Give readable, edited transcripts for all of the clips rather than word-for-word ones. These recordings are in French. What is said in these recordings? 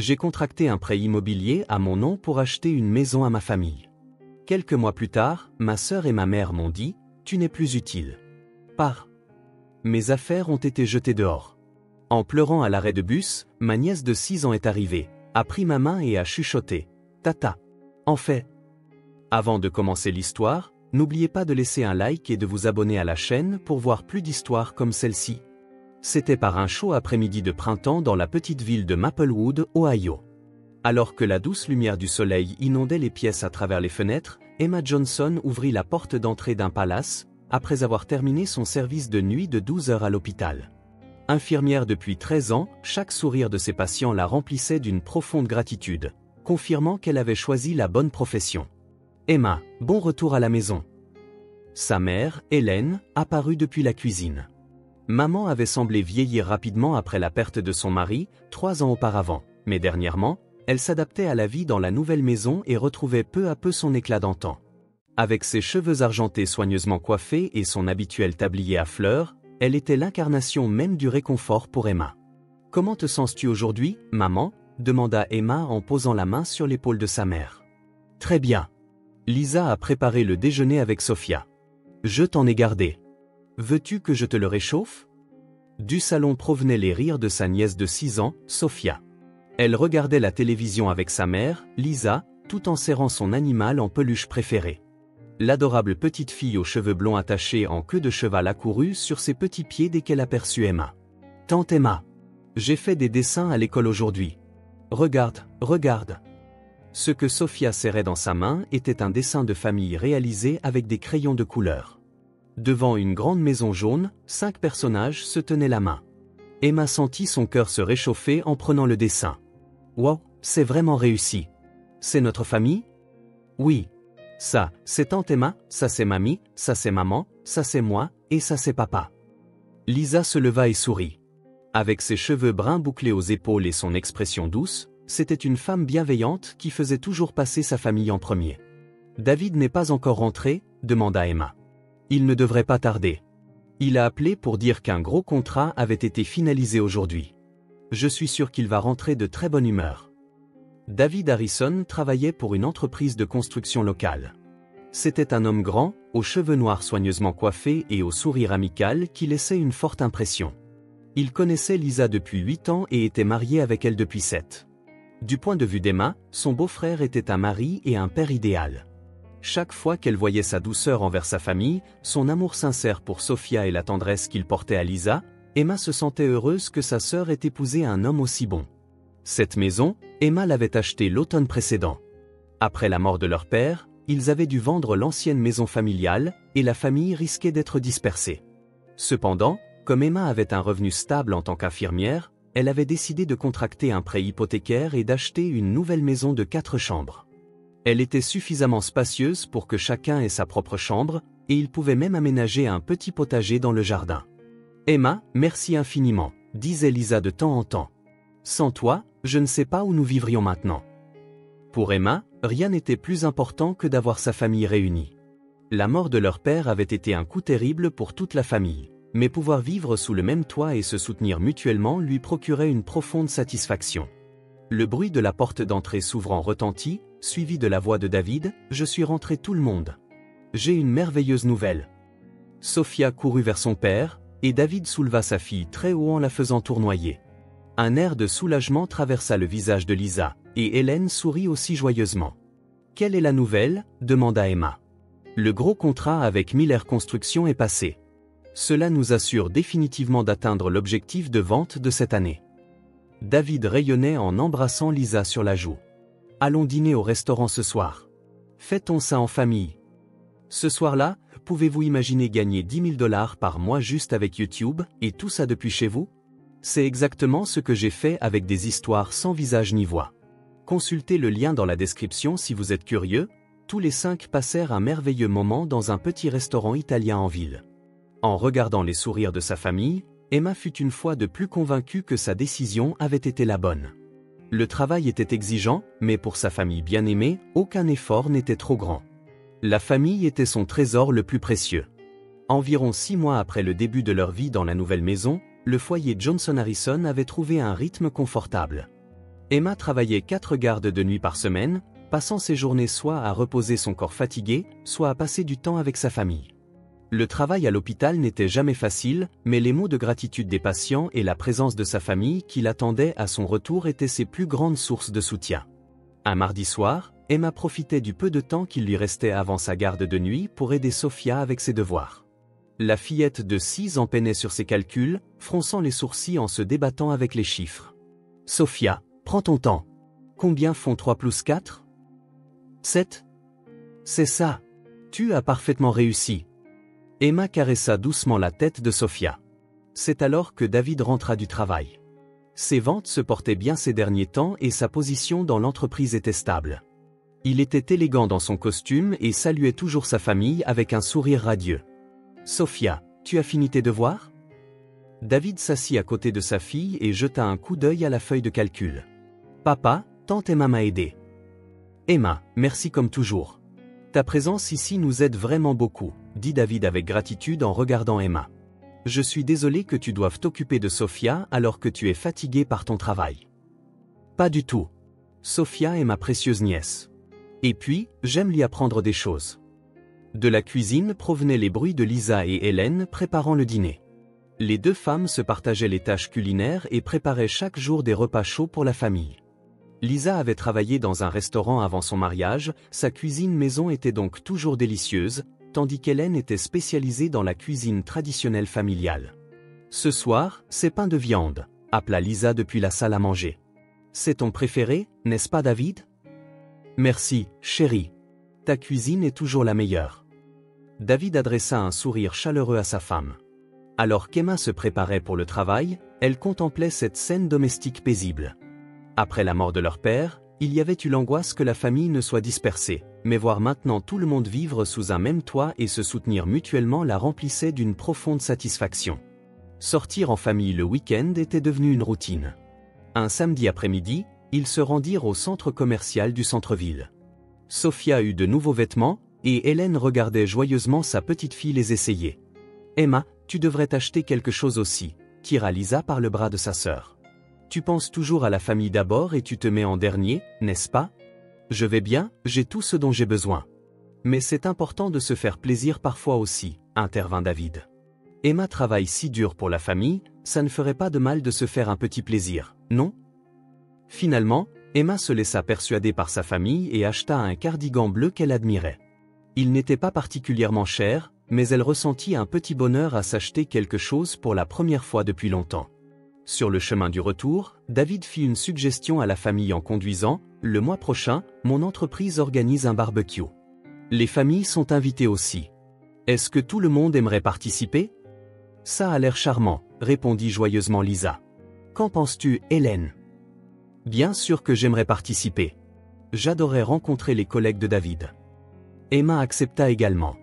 J'ai contracté un prêt immobilier à mon nom pour acheter une maison à ma famille. Quelques mois plus tard, ma sœur et ma mère m'ont dit « Tu n'es plus utile. Pars ». Mes affaires ont été jetées dehors. En pleurant à l'arrêt de bus, ma nièce de 6 ans est arrivée, a pris ma main et a chuchoté « Tata ». En fait. Avant de commencer l'histoire, n'oubliez pas de laisser un like et de vous abonner à la chaîne pour voir plus d'histoires comme celle-ci. C'était par un chaud après-midi de printemps dans la petite ville de Maplewood, Ohio. Alors que la douce lumière du soleil inondait les pièces à travers les fenêtres, Emma Johnson ouvrit la porte d'entrée d'un palace, après avoir terminé son service de nuit de 12 heures à l'hôpital. Infirmière depuis 13 ans, chaque sourire de ses patients la remplissait d'une profonde gratitude, confirmant qu'elle avait choisi la bonne profession. Emma, bon retour à la maison. Sa mère, Hélène, apparut depuis la cuisine. Maman avait semblé vieillir rapidement après la perte de son mari, 3 ans auparavant, mais dernièrement, elle s'adaptait à la vie dans la nouvelle maison et retrouvait peu à peu son éclat d'antan. Avec ses cheveux argentés soigneusement coiffés et son habituel tablier à fleurs, elle était l'incarnation même du réconfort pour Emma. « Comment te sens-tu aujourd'hui, maman ?» demanda Emma en posant la main sur l'épaule de sa mère. « Très bien. Lisa a préparé le déjeuner avec Sophia. Je t'en ai gardé. Veux-tu que je te le réchauffe ?» Du salon provenaient les rires de sa nièce de 6 ans, Sophia. Elle regardait la télévision avec sa mère, Lisa, tout en serrant son animal en peluche préféré. L'adorable petite fille aux cheveux blonds attachés en queue de cheval accourut sur ses petits pieds dès qu'elle aperçut Emma. « Tante Emma, j'ai fait des dessins à l'école aujourd'hui. Regarde, regarde. » Ce que Sophia serrait dans sa main était un dessin de famille réalisé avec des crayons de couleur. Devant une grande maison jaune, 5 personnages se tenaient la main. Emma sentit son cœur se réchauffer en prenant le dessin. « Wow, c'est vraiment réussi. C'est notre famille ? » « Oui. Ça, c'est tante Emma, ça c'est mamie, ça c'est maman, ça c'est moi, et ça c'est papa. » Lisa se leva et sourit. Avec ses cheveux bruns bouclés aux épaules et son expression douce, c'était une femme bienveillante qui faisait toujours passer sa famille en premier. « David n'est pas encore rentré ?» demanda Emma. « Il ne devrait pas tarder. Il a appelé pour dire qu'un gros contrat avait été finalisé aujourd'hui. Je suis sûr qu'il va rentrer de très bonne humeur. » David Harrison travaillait pour une entreprise de construction locale. C'était un homme grand, aux cheveux noirs soigneusement coiffés et au sourire amical qui laissait une forte impression. Il connaissait Lisa depuis 8 ans et était marié avec elle depuis 7. Du point de vue d'Emma, son beau-frère était un mari et un père idéal. Chaque fois qu'elle voyait sa douceur envers sa famille, son amour sincère pour Sophia et la tendresse qu'il portait à Lisa, Emma se sentait heureuse que sa sœur ait épousé un homme aussi bon. Cette maison, Emma l'avait achetée l'automne précédent. Après la mort de leur père, ils avaient dû vendre l'ancienne maison familiale, et la famille risquait d'être dispersée. Cependant, comme Emma avait un revenu stable en tant qu'infirmière, elle avait décidé de contracter un prêt hypothécaire et d'acheter une nouvelle maison de 4 chambres. Elle était suffisamment spacieuse pour que chacun ait sa propre chambre, et il pouvait même aménager un petit potager dans le jardin. « Emma, merci infiniment », disait Lisa de temps en temps. « Sans toi, je ne sais pas où nous vivrions maintenant. » Pour Emma, rien n'était plus important que d'avoir sa famille réunie. La mort de leur père avait été un coup terrible pour toute la famille, mais pouvoir vivre sous le même toit et se soutenir mutuellement lui procurait une profonde satisfaction. Le bruit de la porte d'entrée s'ouvrant retentit, suivi de la voix de David, « Je suis rentré tout le monde. J'ai une merveilleuse nouvelle. » Sophia courut vers son père, et David souleva sa fille très haut en la faisant tournoyer. Un air de soulagement traversa le visage de Lisa, et Hélène sourit aussi joyeusement. « Quelle est la nouvelle ?» demanda Emma. « Le gros contrat avec Miller Construction est passé. Cela nous assure définitivement d'atteindre l'objectif de vente de cette année. » David rayonnait en embrassant Lisa sur la joue. « Allons dîner au restaurant ce soir. Fêtons ça en famille. Ce soir-là, pouvez-vous imaginer gagner 10 000 $ par mois juste avec YouTube, et tout ça depuis chez vous? C'est exactement ce que j'ai fait avec des histoires sans visage ni voix. Consultez le lien dans la description si vous êtes curieux. » Tous les 5 passèrent un merveilleux moment dans un petit restaurant italien en ville. En regardant les sourires de sa famille, Emma fut une fois de plus convaincue que sa décision avait été la bonne. Le travail était exigeant, mais pour sa famille bien-aimée, aucun effort n'était trop grand. La famille était son trésor le plus précieux. Environ 6 mois après le début de leur vie dans la nouvelle maison, le foyer Johnson Harrison avait trouvé un rythme confortable. Emma travaillait 4 gardes de nuit par semaine, passant ses journées soit à reposer son corps fatigué, soit à passer du temps avec sa famille. Le travail à l'hôpital n'était jamais facile, mais les mots de gratitude des patients et la présence de sa famille qui l'attendait à son retour étaient ses plus grandes sources de soutien. Un mardi soir, Emma profitait du peu de temps qu'il lui restait avant sa garde de nuit pour aider Sophia avec ses devoirs. La fillette de 6 ans peinait sur ses calculs, fronçant les sourcils en se débattant avec les chiffres. « Sophia, prends ton temps. Combien font 3 plus 4 ? 7 ? C'est ça. Tu as parfaitement réussi. » Emma caressa doucement la tête de Sophia. C'est alors que David rentra du travail. Ses ventes se portaient bien ces derniers temps et sa position dans l'entreprise était stable. Il était élégant dans son costume et saluait toujours sa famille avec un sourire radieux. « Sophia, tu as fini tes devoirs ?» David s'assit à côté de sa fille et jeta un coup d'œil à la feuille de calcul. « Papa, tante Emma m'a aidé. »« Emma, merci comme toujours. Ta présence ici nous aide vraiment beaucoup, » dit David avec gratitude en regardant Emma. « Je suis désolé que tu doives t'occuper de Sophia alors que tu es fatiguée par ton travail. »« Pas du tout. Sophia est ma précieuse nièce. Et puis, j'aime lui apprendre des choses. » De la cuisine provenaient les bruits de Lisa et Hélène préparant le dîner. Les deux femmes se partageaient les tâches culinaires et préparaient chaque jour des repas chauds pour la famille. Lisa avait travaillé dans un restaurant avant son mariage, sa cuisine maison était donc toujours délicieuse, tandis qu'Hélène était spécialisée dans la cuisine traditionnelle familiale. « Ce soir, c'est pain de viande », appela Lisa depuis la salle à manger. « C'est ton préféré, n'est-ce pas David ? » « Merci, chérie. Ta cuisine est toujours la meilleure. » David adressa un sourire chaleureux à sa femme. Alors qu'Emma se préparait pour le travail, elle contemplait cette scène domestique paisible. Après la mort de leur père, il y avait eu l'angoisse que la famille ne soit dispersée, mais voir maintenant tout le monde vivre sous un même toit et se soutenir mutuellement la remplissait d'une profonde satisfaction. Sortir en famille le week-end était devenu une routine. Un samedi après-midi, ils se rendirent au centre commercial du centre-ville. Sophia eut de nouveaux vêtements, et Hélène regardait joyeusement sa petite fille les essayer. « Emma, tu devrais t'acheter quelque chose aussi », tira Lisa par le bras de sa sœur. « Tu penses toujours à la famille d'abord et tu te mets en dernier, n'est-ce pas ? Je vais bien, j'ai tout ce dont j'ai besoin. Mais c'est important de se faire plaisir parfois aussi, intervint David. Emma travaille si dur pour la famille, ça ne ferait pas de mal de se faire un petit plaisir, non ? Finalement, Emma se laissa persuader par sa famille et acheta un cardigan bleu qu'elle admirait. Il n'était pas particulièrement cher, mais elle ressentit un petit bonheur à s'acheter quelque chose pour la première fois depuis longtemps. Sur le chemin du retour, David fit une suggestion à la famille en conduisant « Le mois prochain, mon entreprise organise un barbecue. Les familles sont invitées aussi. Est-ce que tout le monde aimerait participer ?»« Ça a l'air charmant, » répondit joyeusement Lisa. « Qu'en penses-tu, Hélène ?»« Bien sûr que j'aimerais participer. J'adorais rencontrer les collègues de David. » Emma accepta également.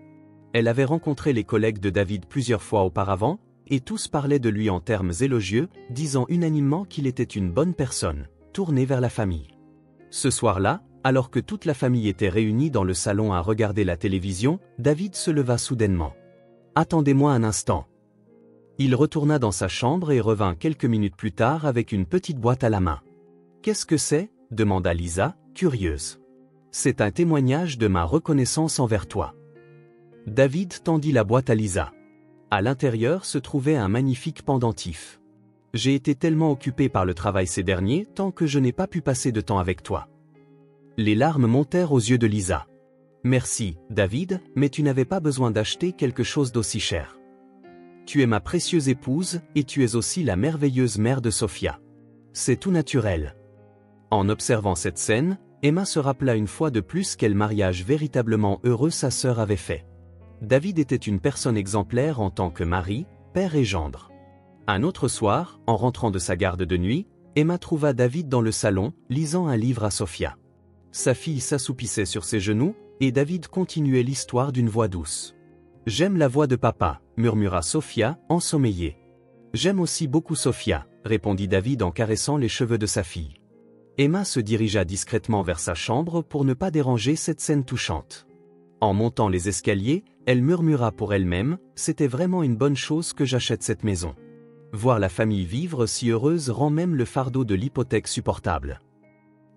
Elle avait rencontré les collègues de David plusieurs fois auparavant, et tous parlaient de lui en termes élogieux, disant unanimement qu'il était une bonne personne, tournée vers la famille. Ce soir-là, alors que toute la famille était réunie dans le salon à regarder la télévision, David se leva soudainement. « Attendez-moi un instant. » Il retourna dans sa chambre et revint quelques minutes plus tard avec une petite boîte à la main. « Qu'est-ce que c'est ? » demanda Lisa, curieuse. « C'est un témoignage de ma reconnaissance envers toi. » David tendit la boîte à Lisa. À l'intérieur se trouvait un magnifique pendentif. « J'ai été tellement occupé par le travail ces derniers temps que je n'ai pas pu passer de temps avec toi. » Les larmes montèrent aux yeux de Lisa. « Merci, David, mais tu n'avais pas besoin d'acheter quelque chose d'aussi cher. Tu es ma précieuse épouse et tu es aussi la merveilleuse mère de Sophia. C'est tout naturel. » En observant cette scène, Emma se rappela une fois de plus quel mariage véritablement heureux sa sœur avait fait. David était une personne exemplaire en tant que mari, père et gendre. Un autre soir, en rentrant de sa garde de nuit, Emma trouva David dans le salon, lisant un livre à Sophia. Sa fille s'assoupissait sur ses genoux, et David continuait l'histoire d'une voix douce. « J'aime la voix de papa », murmura Sophia, ensommeillée. « J'aime aussi beaucoup Sophia », répondit David en caressant les cheveux de sa fille. Emma se dirigea discrètement vers sa chambre pour ne pas déranger cette scène touchante. En montant les escaliers, elle murmura pour elle-même, « C'était vraiment une bonne chose que j'achète cette maison. Voir la famille vivre si heureuse rend même le fardeau de l'hypothèque supportable. »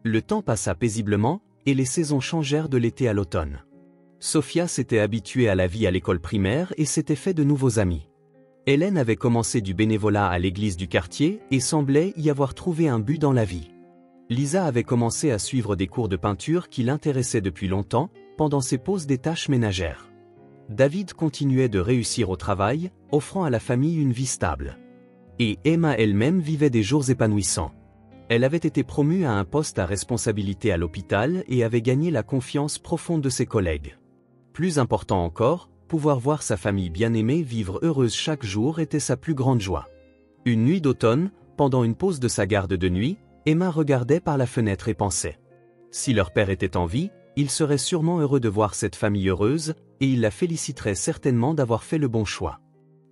Le temps passa paisiblement, et les saisons changèrent de l'été à l'automne. Sofia s'était habituée à la vie à l'école primaire et s'était fait de nouveaux amis. Hélène avait commencé du bénévolat à l'église du quartier et semblait y avoir trouvé un but dans la vie. Lisa avait commencé à suivre des cours de peinture qui l'intéressaient depuis longtemps, pendant ses pauses des tâches ménagères. David continuait de réussir au travail, offrant à la famille une vie stable. Et Emma elle-même vivait des jours épanouissants. Elle avait été promue à un poste à responsabilité à l'hôpital et avait gagné la confiance profonde de ses collègues. Plus important encore, pouvoir voir sa famille bien-aimée vivre heureuse chaque jour était sa plus grande joie. Une nuit d'automne, pendant une pause de sa garde de nuit, Emma regardait par la fenêtre et pensait. Si leur père était en vie, il serait sûrement heureux de voir cette famille heureuse, et il la féliciterait certainement d'avoir fait le bon choix.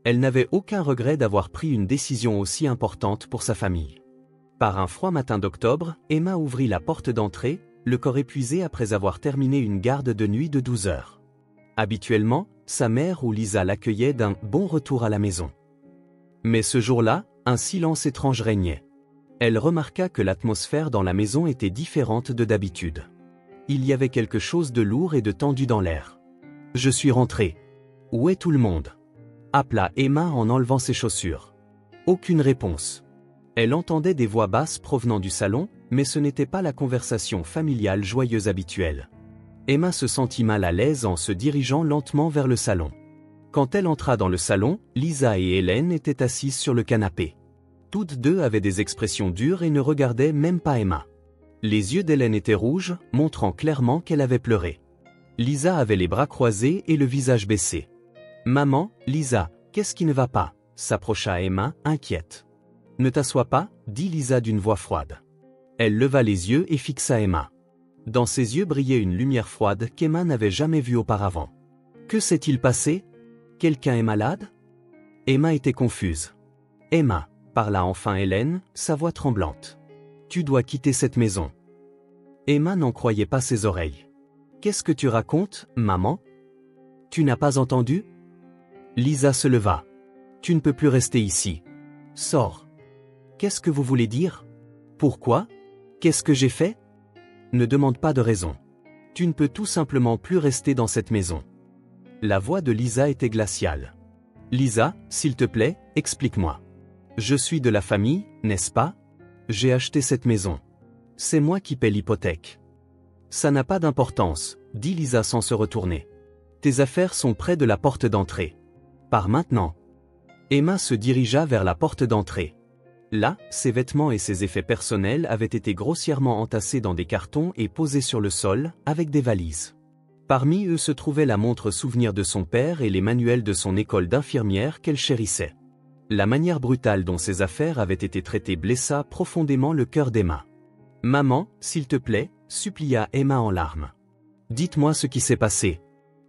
Elle n'avait aucun regret d'avoir pris une décision aussi importante pour sa famille. Par un froid matin d'octobre, Emma ouvrit la porte d'entrée, le corps épuisé après avoir terminé une garde de nuit de 12 heures. Habituellement, sa mère ou Lisa l'accueillait d'un « bon retour à la maison ». Mais ce jour-là, un silence étrange régnait. Elle remarqua que l'atmosphère dans la maison était différente de d'habitude. Il y avait quelque chose de lourd et de tendu dans l'air. « Je suis rentrée. Où est tout le monde ?» appela Emma en enlevant ses chaussures. Aucune réponse. Elle entendait des voix basses provenant du salon, mais ce n'était pas la conversation familiale joyeuse habituelle. Emma se sentit mal à l'aise en se dirigeant lentement vers le salon. Quand elle entra dans le salon, Lisa et Hélène étaient assises sur le canapé. Toutes deux avaient des expressions dures et ne regardaient même pas Emma. Les yeux d'Hélène étaient rouges, montrant clairement qu'elle avait pleuré. Lisa avait les bras croisés et le visage baissé. « Maman, Lisa, qu'est-ce qui ne va pas ?» s'approcha Emma, inquiète. « Ne t'assois pas » dit Lisa d'une voix froide. Elle leva les yeux et fixa Emma. Dans ses yeux brillait une lumière froide qu'Emma n'avait jamais vue auparavant. Que s'est-il passé? Quelqu'un est malade? Emma était confuse. Emma, parla enfin Hélène, sa voix tremblante. Tu dois quitter cette maison. Emma n'en croyait pas ses oreilles. Qu'est-ce que tu racontes, maman? Tu n'as pas entendu? Lisa se leva. Tu ne peux plus rester ici. Sors. Qu'est-ce que vous voulez dire? Pourquoi? Qu'est-ce que j'ai fait? Ne demande pas de raison. Tu ne peux tout simplement plus rester dans cette maison. La voix de Lisa était glaciale. Lisa, s'il te plaît, explique-moi. Je suis de la famille, n'est-ce pas? J'ai acheté cette maison. C'est moi qui paie l'hypothèque. Ça n'a pas d'importance, dit Lisa sans se retourner. Tes affaires sont près de la porte d'entrée. Pars maintenant. Emma se dirigea vers la porte d'entrée. Là, ses vêtements et ses effets personnels avaient été grossièrement entassés dans des cartons et posés sur le sol, avec des valises. Parmi eux se trouvait la montre souvenir de son père et les manuels de son école d'infirmière qu'elle chérissait. La manière brutale dont ses affaires avaient été traitées blessa profondément le cœur d'Emma. « Maman, s'il te plaît » supplia Emma en larmes. « Dites-moi ce qui s'est passé.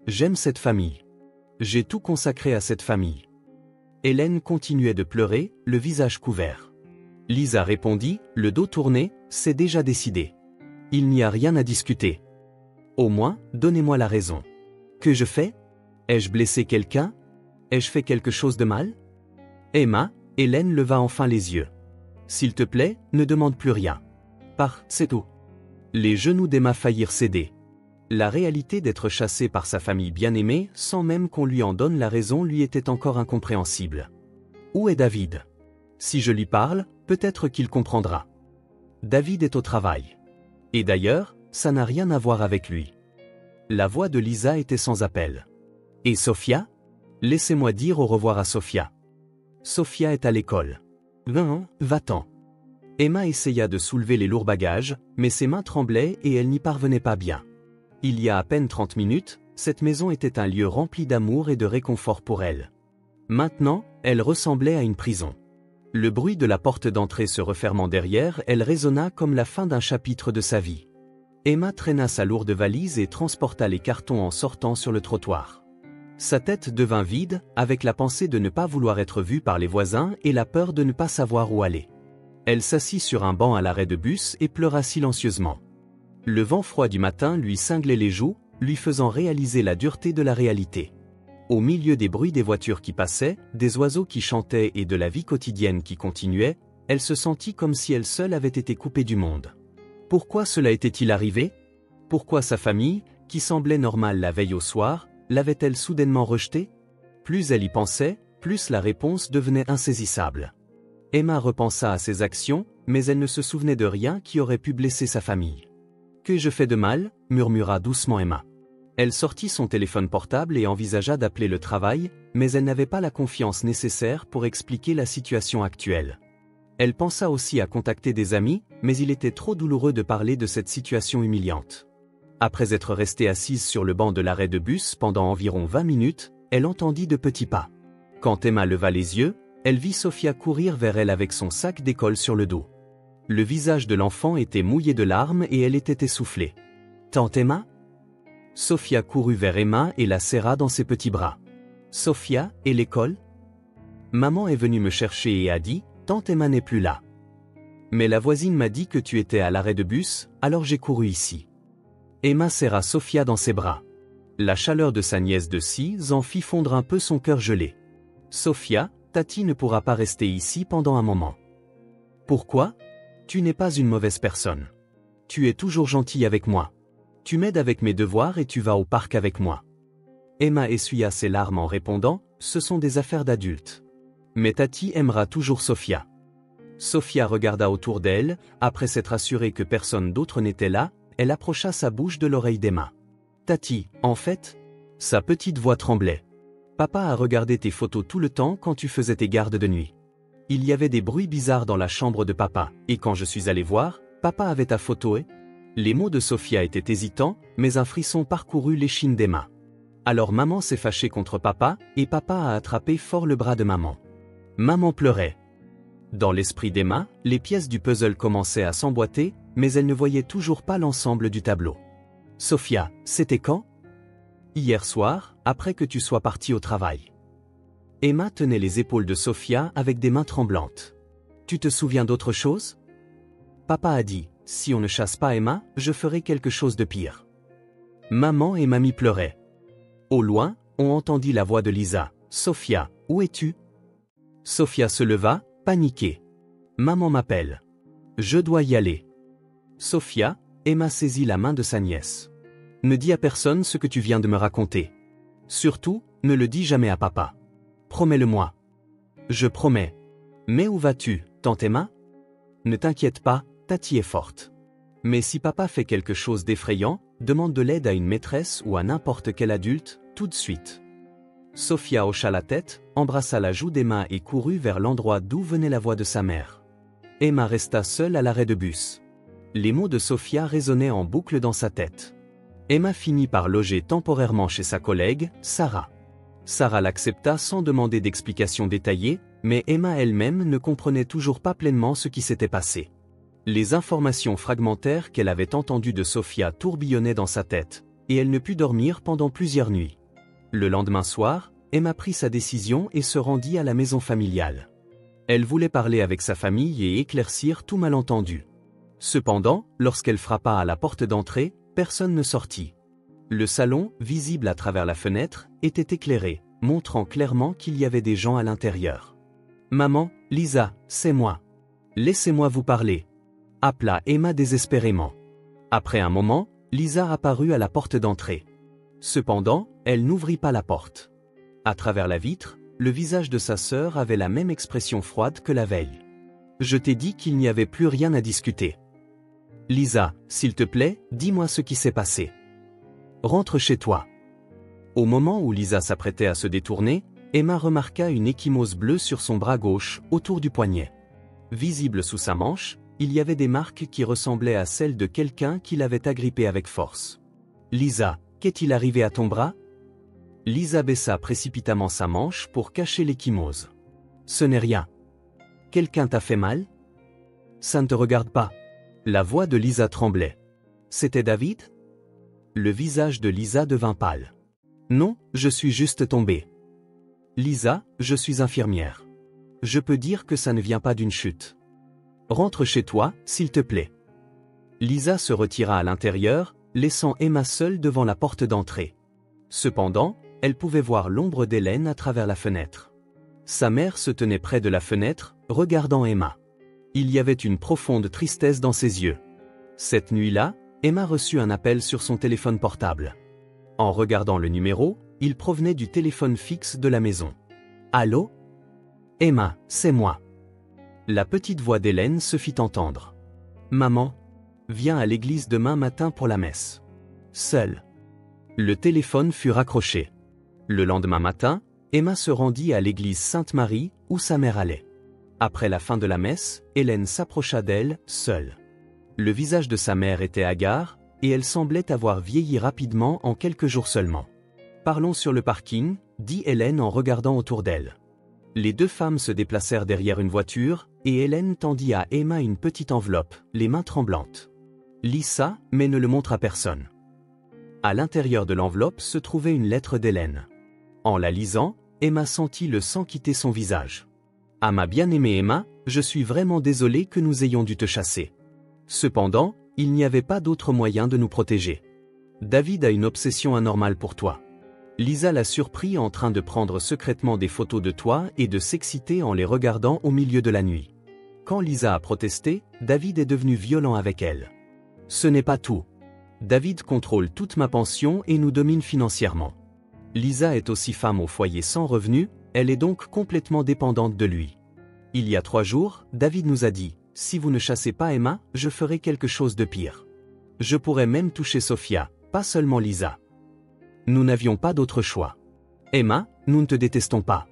J'aime cette famille. J'ai tout consacré à cette famille. » Hélène continuait de pleurer, le visage couvert. Lisa répondit, le dos tourné, « C'est déjà décidé. Il n'y a rien à discuter. Au moins, donnez-moi la raison. Que je fais? Ai-je blessé quelqu'un? Ai-je fait quelque chose de mal? » Emma, Hélène leva enfin les yeux. « S'il te plaît, ne demande plus rien. Pars, c'est tout. » Les genoux d'Emma faillirent céder. La réalité d'être chassée par sa famille bien-aimée, sans même qu'on lui en donne la raison, lui était encore incompréhensible. Où est David? Si je lui parle, peut-être qu'il comprendra. David est au travail. Et d'ailleurs, ça n'a rien à voir avec lui. La voix de Lisa était sans appel. Et Sofia? Laissez-moi dire au revoir à Sofia. Sofia est à l'école. Va-t'en. Emma essaya de soulever les lourds bagages, mais ses mains tremblaient et elle n'y parvenait pas bien. Il y a à peine 30 minutes, cette maison était un lieu rempli d'amour et de réconfort pour elle. Maintenant, elle ressemblait à une prison. Le bruit de la porte d'entrée se refermant derrière elle résonna comme la fin d'un chapitre de sa vie. Emma traîna sa lourde valise et transporta les cartons en sortant sur le trottoir. Sa tête devint vide, avec la pensée de ne pas vouloir être vue par les voisins et la peur de ne pas savoir où aller. Elle s'assit sur un banc à l'arrêt de bus et pleura silencieusement. Le vent froid du matin lui cinglait les joues, lui faisant réaliser la dureté de la réalité. Au milieu des bruits des voitures qui passaient, des oiseaux qui chantaient et de la vie quotidienne qui continuait, elle se sentit comme si elle seule avait été coupée du monde. Pourquoi cela était-il arrivé? Pourquoi sa famille, qui semblait normale la veille au soir, l'avait-elle soudainement rejeté? Plus elle y pensait, plus la réponse devenait insaisissable. Emma repensa à ses actions, mais elle ne se souvenait de rien qui aurait pu blesser sa famille. « Qu'ai-je fait de mal ?» murmura doucement Emma. Elle sortit son téléphone portable et envisagea d'appeler le travail, mais elle n'avait pas la confiance nécessaire pour expliquer la situation actuelle. Elle pensa aussi à contacter des amis, mais il était trop douloureux de parler de cette situation humiliante. Après être restée assise sur le banc de l'arrêt de bus pendant environ 20 minutes, elle entendit de petits pas. Quand Emma leva les yeux, elle vit Sophia courir vers elle avec son sac d'école sur le dos. Le visage de l'enfant était mouillé de larmes et elle était essoufflée. « Tante Emma ?» Sophia courut vers Emma et la serra dans ses petits bras. « Sophia, et l'école ?» Maman est venue me chercher et a dit « Tante Emma n'est plus là. » Mais la voisine m'a dit que tu étais à l'arrêt de bus, alors j'ai couru ici. Emma serra Sophia dans ses bras. La chaleur de sa nièce de 6 ans fit fondre un peu son cœur gelé. « Sophia, Tati ne pourra pas rester ici pendant un moment. »« Pourquoi ? Tu n'es pas une mauvaise personne. Tu es toujours gentille avec moi. Tu m'aides avec mes devoirs et tu vas au parc avec moi. » Emma essuya ses larmes en répondant « Ce sont des affaires d'adultes. Mais Tati aimera toujours Sophia. » Sophia regarda autour d'elle, après s'être assurée que personne d'autre n'était là, elle approcha sa bouche de l'oreille d'Emma. « Tati, en fait ?» Sa petite voix tremblait. « Papa a regardé tes photos tout le temps quand tu faisais tes gardes de nuit. Il y avait des bruits bizarres dans la chambre de papa, et quand je suis allé voir, papa avait ta photo et... » Les mots de Sophia étaient hésitants, mais un frisson parcourut l'échine d'Emma. Alors maman s'est fâchée contre papa, et papa a attrapé fort le bras de maman. Maman pleurait. Dans l'esprit d'Emma, les pièces du puzzle commençaient à s'emboîter, mais elle ne voyait toujours pas l'ensemble du tableau. « Sophia, c'était quand ?»« Hier soir, après que tu sois partie au travail. » Emma tenait les épaules de Sophia avec des mains tremblantes. « Tu te souviens d'autre chose ?» Papa a dit, « Si on ne chasse pas Emma, je ferai quelque chose de pire. » Maman et mamie pleuraient. Au loin, on entendit la voix de Lisa. « Sophia, où es-tu » Sophia se leva, paniquée. « Maman m'appelle. Je dois y aller. » Sophia, Emma saisit la main de sa nièce. « Ne dis à personne ce que tu viens de me raconter. Surtout, ne le dis jamais à papa. Promets-le-moi. » « Je promets. » « Mais où vas-tu, tante Emma ?»« Ne t'inquiète pas, Tati est forte. Mais si papa fait quelque chose d'effrayant, demande de l'aide à une maîtresse ou à n'importe quel adulte, tout de suite. » Sophia hocha la tête, embrassa la joue d'Emma et courut vers l'endroit d'où venait la voix de sa mère. Emma resta seule à l'arrêt de bus. Les mots de Sophia résonnaient en boucle dans sa tête. Emma finit par loger temporairement chez sa collègue, Sarah. Sarah l'accepta sans demander d'explications détaillées, mais Emma elle-même ne comprenait toujours pas pleinement ce qui s'était passé. Les informations fragmentaires qu'elle avait entendues de Sophia tourbillonnaient dans sa tête, et elle ne put dormir pendant plusieurs nuits. Le lendemain soir, Emma prit sa décision et se rendit à la maison familiale. Elle voulait parler avec sa famille et éclaircir tout malentendu. Cependant, lorsqu'elle frappa à la porte d'entrée, personne ne sortit. Le salon, visible à travers la fenêtre, était éclairé, montrant clairement qu'il y avait des gens à l'intérieur. « Maman, Lisa, c'est moi. Laissez-moi vous parler. » appela Emma désespérément. Après un moment, Lisa apparut à la porte d'entrée. Cependant, elle n'ouvrit pas la porte. À travers la vitre, le visage de sa sœur avait la même expression froide que la veille. « Je t'ai dit qu'il n'y avait plus rien à discuter. Lisa, s'il te plaît, dis-moi ce qui s'est passé. Rentre chez toi. » Au moment où Lisa s'apprêtait à se détourner, Emma remarqua une ecchymose bleue sur son bras gauche, autour du poignet. Visible sous sa manche, il y avait des marques qui ressemblaient à celles de quelqu'un qui l'avait agrippée avec force. « Lisa, qu'est-il arrivé à ton bras ?» Lisa baissa précipitamment sa manche pour cacher l'ecchymose. « Ce n'est rien. Quelqu'un t'a fait mal ? Ça ne te regarde pas. » La voix de Lisa tremblait. « C'était David ?» Le visage de Lisa devint pâle. « Non, je suis juste tombée. »« Lisa, je suis infirmière. Je peux dire que ça ne vient pas d'une chute. Rentre chez toi, s'il te plaît. » Lisa se retira à l'intérieur, laissant Emma seule devant la porte d'entrée. Cependant, elle pouvait voir l'ombre d'Hélène à travers la fenêtre. Sa mère se tenait près de la fenêtre, regardant Emma. Il y avait une profonde tristesse dans ses yeux. Cette nuit-là, Emma reçut un appel sur son téléphone portable. En regardant le numéro, il provenait du téléphone fixe de la maison. Allô? Emma, c'est moi. La petite voix d'Hélène se fit entendre. Maman, viens à l'église demain matin pour la messe. Seule. Le téléphone fut raccroché. Le lendemain matin, Emma se rendit à l'église Sainte-Marie, où sa mère allait. Après la fin de la messe, Hélène s'approcha d'elle, seule. Le visage de sa mère était hagard, et elle semblait avoir vieilli rapidement en quelques jours seulement. Parlons sur le parking, dit Hélène en regardant autour d'elle. Les deux femmes se déplacèrent derrière une voiture, et Hélène tendit à Emma une petite enveloppe, les mains tremblantes. Lis ça, mais ne le montre à personne. À l'intérieur de l'enveloppe se trouvait une lettre d'Hélène. En la lisant, Emma sentit le sang quitter son visage. À ma bien-aimée Emma, je suis vraiment désolé que nous ayons dû te chasser. Cependant, il n'y avait pas d'autre moyen de nous protéger. David a une obsession anormale pour toi. Lisa l'a surpris en train de prendre secrètement des photos de toi et de s'exciter en les regardant au milieu de la nuit. Quand Lisa a protesté, David est devenu violent avec elle. Ce n'est pas tout. David contrôle toute ma pension et nous domine financièrement. Lisa est aussi femme au foyer sans revenu, elle est donc complètement dépendante de lui. Il y a 3 jours, David nous a dit: si vous ne chassez pas Emma, je ferai quelque chose de pire. Je pourrais même toucher Sophia, pas seulement Lisa. Nous n'avions pas d'autre choix. Emma, nous ne te détestons pas.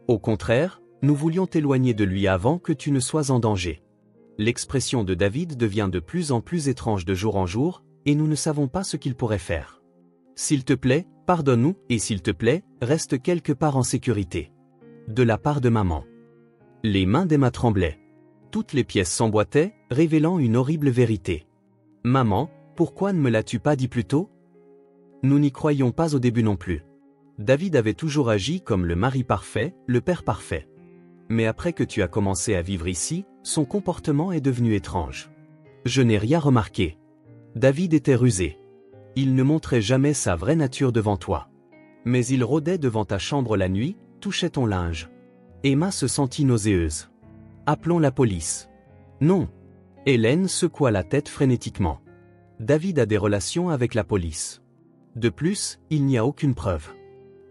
Au contraire, nous voulions t'éloigner de lui avant que tu ne sois en danger. L'expression de David devient de plus en plus étrange de jour en jour, et nous ne savons pas ce qu'il pourrait faire. S'il te plaît, pardonne-nous, et s'il te plaît, reste quelque part en sécurité. De la part de maman. Les mains d'Emma tremblaient. Toutes les pièces s'emboîtaient, révélant une horrible vérité. Maman, pourquoi ne me l'as-tu pas dit plus tôt? Nous n'y croyions pas au début non plus. David avait toujours agi comme le mari parfait, le père parfait. Mais après que tu as commencé à vivre ici, son comportement est devenu étrange. Je n'ai rien remarqué. David était rusé. Il ne montrait jamais sa vraie nature devant toi. Mais il rôdait devant ta chambre la nuit, touchait ton linge. Emma se sentit nauséeuse. Appelons la police. Non. Hélène secoua la tête frénétiquement. David a des relations avec la police. De plus, il n'y a aucune preuve.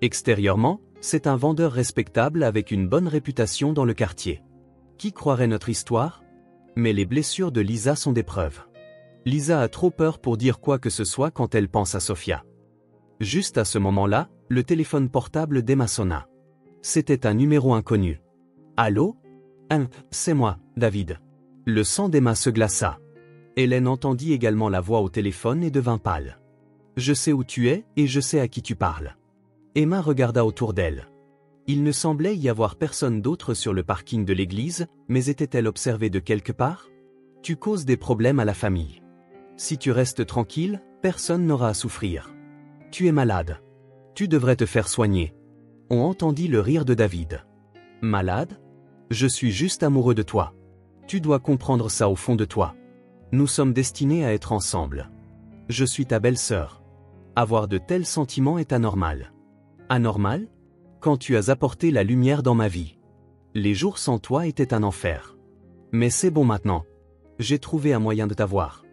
Extérieurement, c'est un vendeur respectable avec une bonne réputation dans le quartier. Qui croirait notre histoire? Mais les blessures de Lisa sont des preuves. Lisa a trop peur pour dire quoi que ce soit quand elle pense à Sophia. Juste à ce moment-là, le téléphone portable d'Emma sonna. C'était un numéro inconnu. Allô? C'est moi, David. Le sang d'Emma se glaça. Hélène entendit également la voix au téléphone et devint pâle. Je sais où tu es et je sais à qui tu parles. Emma regarda autour d'elle. Il ne semblait y avoir personne d'autre sur le parking de l'église, mais était-elle observée de quelque part? Tu causes des problèmes à la famille. Si tu restes tranquille, personne n'aura à souffrir. Tu es malade. Tu devrais te faire soigner. On entendit le rire de David. Malade? Je suis juste amoureux de toi. Tu dois comprendre ça au fond de toi. Nous sommes destinés à être ensemble. Je suis ta belle-sœur. Avoir de tels sentiments est anormal. Anormal? Quand tu as apporté la lumière dans ma vie. Les jours sans toi étaient un enfer. Mais c'est bon maintenant. J'ai trouvé un moyen de t'avoir.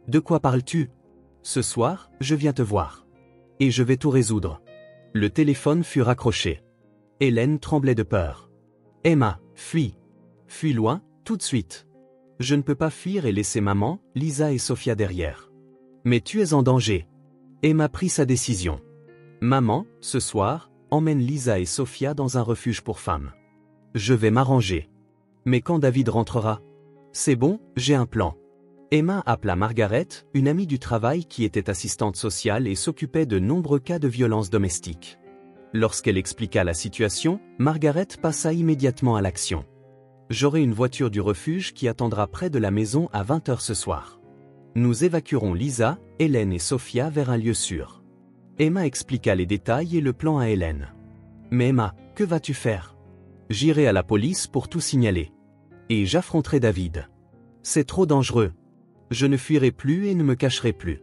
De quoi parles-tu? Ce soir, je viens te voir. Et je vais tout résoudre. Le téléphone fut raccroché. Hélène tremblait de peur. Emma, fuis. Fuis loin, tout de suite. Je ne peux pas fuir et laisser maman, Lisa et Sophia derrière. Mais tu es en danger. Emma prit sa décision. Maman, ce soir, emmène Lisa et Sophia dans un refuge pour femmes. Je vais m'arranger. Mais quand David rentrera? C'est bon, j'ai un plan. Emma appela Margaret, une amie du travail qui était assistante sociale et s'occupait de nombreux cas de violence domestique. Lorsqu'elle expliqua la situation, Margaret passa immédiatement à l'action. J'aurai une voiture du refuge qui attendra près de la maison à 20h ce soir. Nous évacuerons Lisa, Hélène et Sophia vers un lieu sûr. Emma expliqua les détails et le plan à Hélène. Mais Emma, que vas-tu faire? J'irai à la police pour tout signaler. Et j'affronterai David. C'est trop dangereux. Je ne fuirai plus et ne me cacherai plus.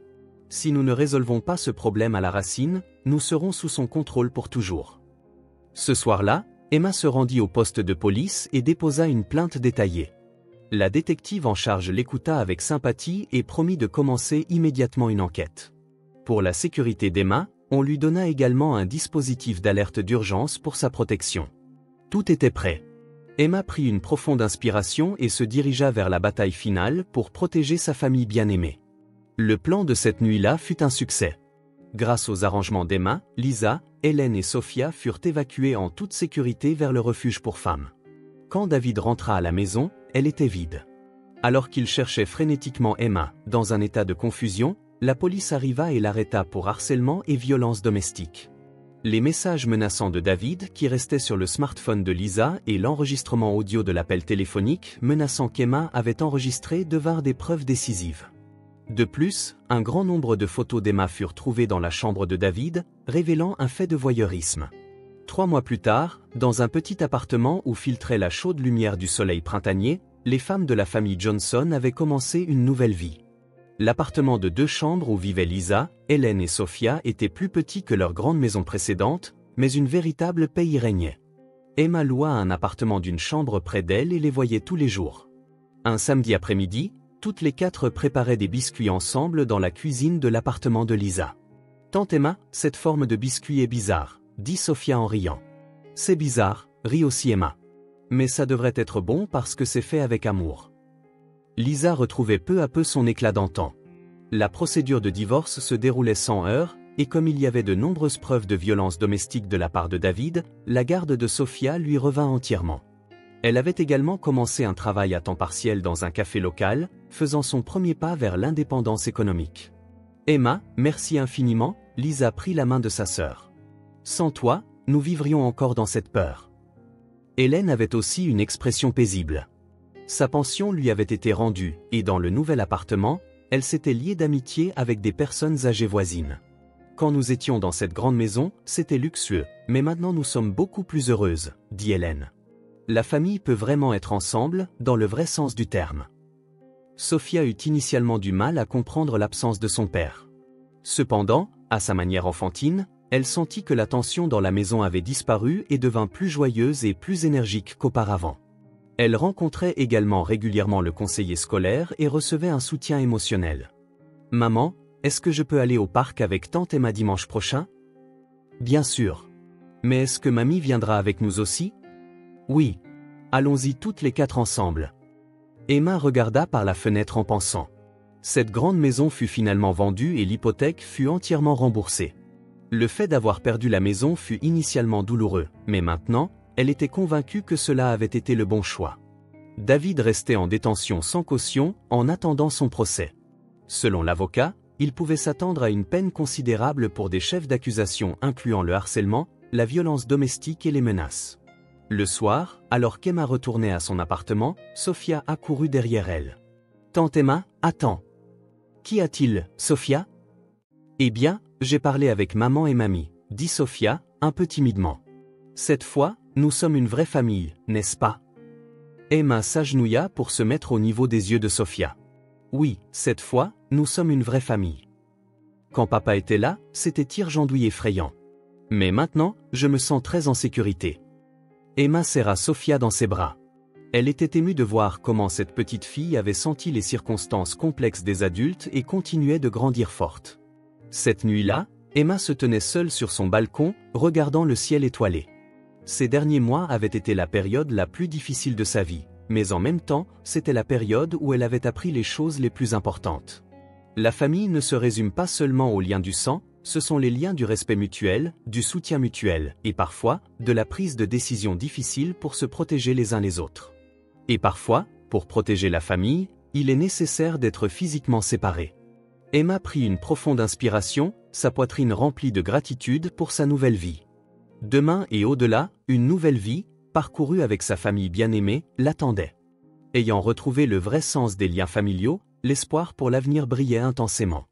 Si nous ne résolvons pas ce problème à la racine, nous serons sous son contrôle pour toujours. Ce soir-là, Emma se rendit au poste de police et déposa une plainte détaillée. La détective en charge l'écouta avec sympathie et promit de commencer immédiatement une enquête. Pour la sécurité d'Emma, on lui donna également un dispositif d'alerte d'urgence pour sa protection. Tout était prêt. Emma prit une profonde inspiration et se dirigea vers la bataille finale pour protéger sa famille bien-aimée. Le plan de cette nuit-là fut un succès. Grâce aux arrangements d'Emma, Lisa, Hélène et Sophia furent évacuées en toute sécurité vers le refuge pour femmes. Quand David rentra à la maison, elle était vide. Alors qu'il cherchait frénétiquement Emma, dans un état de confusion, la police arriva et l'arrêta pour harcèlement et violence domestique. Les messages menaçants de David qui restaient sur le smartphone de Lisa et l'enregistrement audio de l'appel téléphonique menaçant qu'Emma avait enregistré devinrent des preuves décisives. De plus, un grand nombre de photos d'Emma furent trouvées dans la chambre de David, révélant un fait de voyeurisme. 3 mois plus tard, dans un petit appartement où filtrait la chaude lumière du soleil printanier, les femmes de la famille Johnson avaient commencé une nouvelle vie. L'appartement de 2 chambres où vivaient Lisa, Hélène et Sophia était plus petit que leur grande maison précédente, mais une véritable paix y régnait. Emma loua un appartement d'une chambre près d'elle et les voyait tous les jours. Un samedi après-midi, toutes les 4 préparaient des biscuits ensemble dans la cuisine de l'appartement de Lisa. « Tante Emma, cette forme de biscuit est bizarre », dit Sophia en riant. « C'est bizarre », rit aussi Emma. « Mais ça devrait être bon parce que c'est fait avec amour. » Lisa retrouvait peu à peu son éclat d'antan. La procédure de divorce se déroulait sans heurts, et comme il y avait de nombreuses preuves de violence domestique de la part de David, la garde de Sophia lui revint entièrement. Elle avait également commencé un travail à temps partiel dans un café local, faisant son premier pas vers l'indépendance économique. « Emma, merci infiniment », Lisa prit la main de sa sœur. « Sans toi, nous vivrions encore dans cette peur. » Hélène avait aussi une expression paisible. Sa pension lui avait été rendue, et dans le nouvel appartement, elle s'était liée d'amitié avec des personnes âgées voisines. Quand nous étions dans cette grande maison, c'était luxueux, mais maintenant nous sommes beaucoup plus heureuses, dit Hélène. La famille peut vraiment être ensemble, dans le vrai sens du terme. Sophia eut initialement du mal à comprendre l'absence de son père. Cependant, à sa manière enfantine, elle sentit que la tension dans la maison avait disparu et devint plus joyeuse et plus énergique qu'auparavant. Elle rencontrait également régulièrement le conseiller scolaire et recevait un soutien émotionnel. « Maman, est-ce que je peux aller au parc avec tante Emma dimanche prochain ?»« Bien sûr. Mais est-ce que mamie viendra avec nous aussi ?»« Oui. Allons-y toutes les 4 ensemble. » Emma regarda par la fenêtre en pensant. Cette grande maison fut finalement vendue et l'hypothèque fut entièrement remboursée. Le fait d'avoir perdu la maison fut initialement douloureux, mais maintenant, elle était convaincue que cela avait été le bon choix. David restait en détention sans caution en attendant son procès. Selon l'avocat, il pouvait s'attendre à une peine considérable pour des chefs d'accusation incluant le harcèlement, la violence domestique et les menaces. Le soir, alors qu'Emma retournait à son appartement, Sophia accourut derrière elle. « Tante Emma, attends. »« Qu'y a-t-il, Sophia ?»« Eh bien, j'ai parlé avec maman et mamie, » dit Sophia, un peu timidement. « Cette fois, nous sommes une vraie famille, n'est-ce pas ?» Emma s'agenouilla pour se mettre au niveau des yeux de Sophia. « Oui, cette fois, nous sommes une vraie famille. Quand papa était là, c'était tirejandouille effrayant. Mais maintenant, je me sens très en sécurité. » Emma serra Sophia dans ses bras. Elle était émue de voir comment cette petite fille avait senti les circonstances complexes des adultes et continuait de grandir forte. Cette nuit-là, Emma se tenait seule sur son balcon, regardant le ciel étoilé. Ces derniers mois avaient été la période la plus difficile de sa vie, mais en même temps, c'était la période où elle avait appris les choses les plus importantes. La famille ne se résume pas seulement aux liens du sang, ce sont les liens du respect mutuel, du soutien mutuel, et parfois, de la prise de décisions difficiles pour se protéger les uns les autres. Et parfois, pour protéger la famille, il est nécessaire d'être physiquement séparés. Emma prit une profonde inspiration, sa poitrine remplie de gratitude pour sa nouvelle vie. Demain et au-delà, une nouvelle vie, parcourue avec sa famille bien-aimée, l'attendait. Ayant retrouvé le vrai sens des liens familiaux, l'espoir pour l'avenir brillait intensément.